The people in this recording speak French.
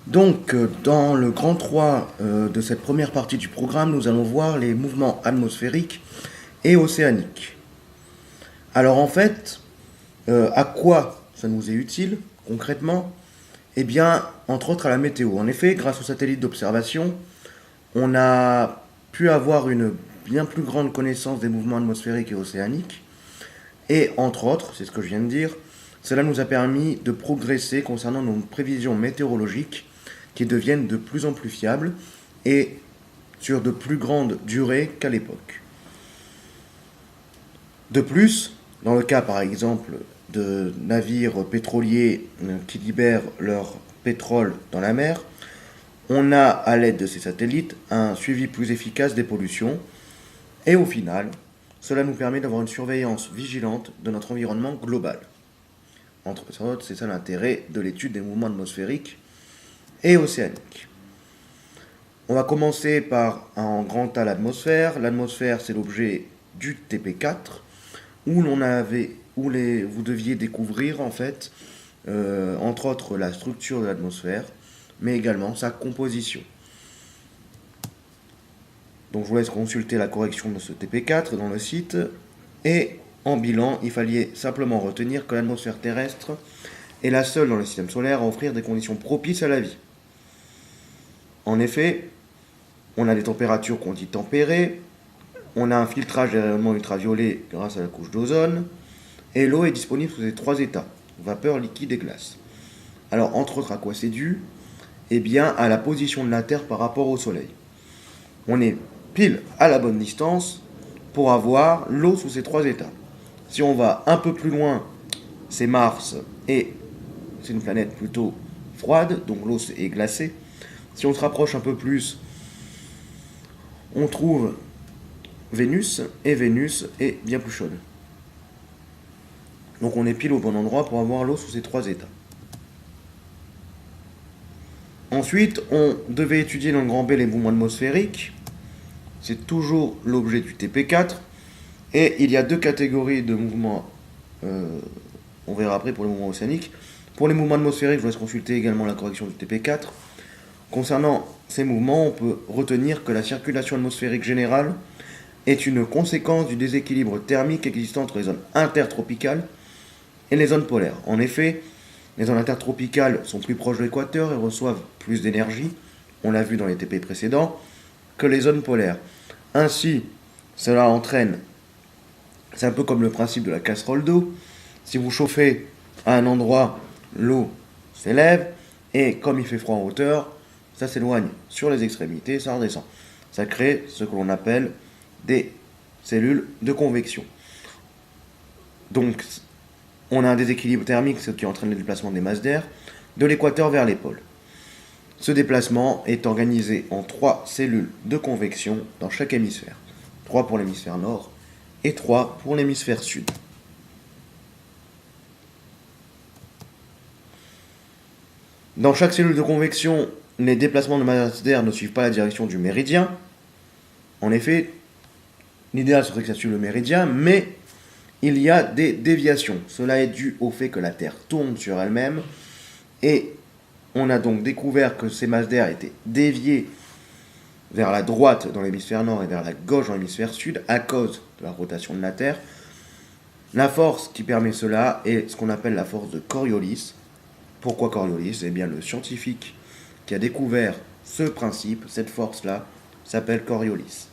Donc, dans le grand 3 de cette première partie du programme, nous allons voir les mouvements atmosphériques et océaniques. Alors en fait, à quoi ça nous est utile concrètement? Eh bien, entre autres à la météo. En effet, grâce aux satellites d'observation, on a pu avoir une bien plus grande connaissance des mouvements atmosphériques et océaniques. Et entre autres, c'est ce que je viens de dire, cela nous a permis de progresser concernant nos prévisions météorologiques qui deviennent de plus en plus fiables et sur de plus grandes durées qu'à l'époque. De plus, dans le cas par exemple de navires pétroliers qui libèrent leur pétrole dans la mer, on a à l'aide de ces satellites un suivi plus efficace des pollutions et au final, cela nous permet d'avoir une surveillance vigilante de notre environnement global. Entre autres, c'est ça l'intérêt de l'étude des mouvements atmosphériques et océaniques. On va commencer par un grand A, l'atmosphère. L'atmosphère, c'est l'objet du TP4, où vous deviez découvrir en fait, entre autres, la structure de l'atmosphère, mais également sa composition. Donc je vous laisse consulter la correction de ce TP4 dans le site. Et en bilan, il fallait simplement retenir que l'atmosphère terrestre est la seule dans le système solaire à offrir des conditions propices à la vie. En effet, on a des températures qu'on dit tempérées, on a un filtrage des rayonnements ultraviolets grâce à la couche d'ozone, et l'eau est disponible sous ces trois états, vapeur, liquide et glace. Alors, entre autres, à quoi c'est dû? Eh bien, à la position de la Terre par rapport au Soleil. On est pile à la bonne distance pour avoir l'eau sous ces trois états. Si on va un peu plus loin, c'est Mars, et c'est une planète plutôt froide, donc l'eau est glacée. Si on se rapproche un peu plus, on trouve Vénus, et Vénus est bien plus chaude. Donc on est pile au bon endroit pour avoir l'eau sous ces trois états. Ensuite, on devait étudier dans le grand B les mouvements atmosphériques. C'est toujours l'objet du TP4. Et il y a deux catégories de mouvements. On verra après pour les mouvements océaniques. Pour les mouvements atmosphériques, je vous laisse consulter également la correction du TP4. Concernant ces mouvements, on peut retenir que la circulation atmosphérique générale est une conséquence du déséquilibre thermique existant entre les zones intertropicales et les zones polaires. En effet, les zones intertropicales sont plus proches de l'équateur et reçoivent plus d'énergie, on l'a vu dans les TP précédents, que les zones polaires. Ainsi, cela entraîne, c'est un peu comme le principe de la casserole d'eau, si vous chauffez à un endroit, l'eau s'élève, et comme il fait froid en hauteur, ça s'éloigne sur les extrémités, ça redescend. Ça crée ce que l'on appelle des cellules de convection. Donc, on a un déséquilibre thermique, ce qui entraîne le déplacement des masses d'air de l'équateur vers les pôles. Ce déplacement est organisé en 3 cellules de convection dans chaque hémisphère. 3 pour l'hémisphère nord et 3 pour l'hémisphère sud. Dans chaque cellule de convection, les déplacements de masse d'air ne suivent pas la direction du méridien. En effet, l'idéal serait que ça suive le méridien, mais il y a des déviations. Cela est dû au fait que la Terre tourne sur elle-même et on a donc découvert que ces masses d'air étaient déviées vers la droite dans l'hémisphère nord et vers la gauche dans l'hémisphère sud à cause de la rotation de la Terre. La force qui permet cela est ce qu'on appelle la force de Coriolis. Pourquoi Coriolis? Eh bien, le scientifique qui a découvert ce principe, cette force-là, s'appelle Coriolis.